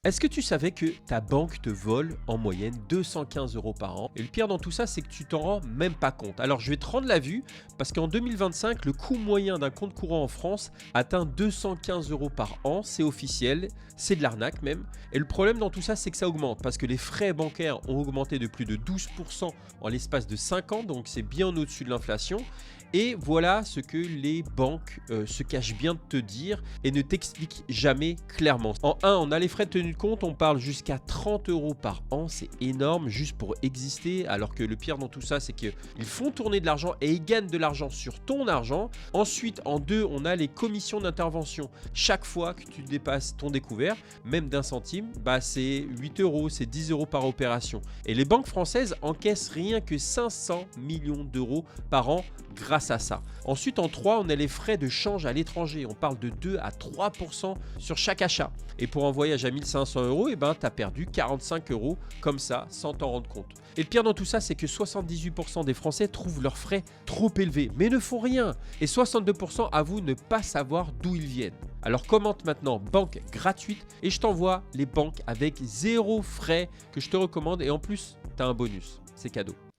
Est-ce que tu savais que ta banque te vole en moyenne 215 € par an? Et le pire dans tout ça, c'est que tu t'en rends même pas compte. Alors je vais te rendre la vue parce qu'en 2025, le coût moyen d'un compte courant en France atteint 215 € par an. C'est officiel, c'est de l'arnaque même. Et le problème dans tout ça, c'est que ça augmente parce que les frais bancaires ont augmenté de plus de 12% en l'espace de 5 ans, donc c'est bien au-dessus de l'inflation. Et voilà ce que les banques se cachent bien de te dire et ne t'expliquent jamais clairement. En un, on a les frais de tenue de compte, on parle jusqu'à 30 € par an, c'est énorme juste pour exister, alors que le pire dans tout ça, c'est qu'ils font tourner de l'argent et ils gagnent de l'argent sur ton argent. Ensuite, en deux, on a les commissions d'intervention. Chaque fois que tu dépasses ton découvert, même d'un centime, bah c'est 8 €, c'est 10 € par opération. Et les banques françaises encaissent rien que 500 millions d'euros par an grâce à ça. Ensuite, en 3, on a les frais de change à l'étranger. On parle de 2 à 3% sur chaque achat. Et pour un voyage à 1500 €, eh ben, tu as perdu 45 € comme ça, sans t'en rendre compte. Et le pire dans tout ça, c'est que 78% des Français trouvent leurs frais trop élevés, mais ne font rien. Et 62% avouent ne pas savoir d'où ils viennent. Alors commente maintenant banque gratuite et je t'envoie les banques avec zéro frais que je te recommande. Et en plus, tu as un bonus. C'est cadeau.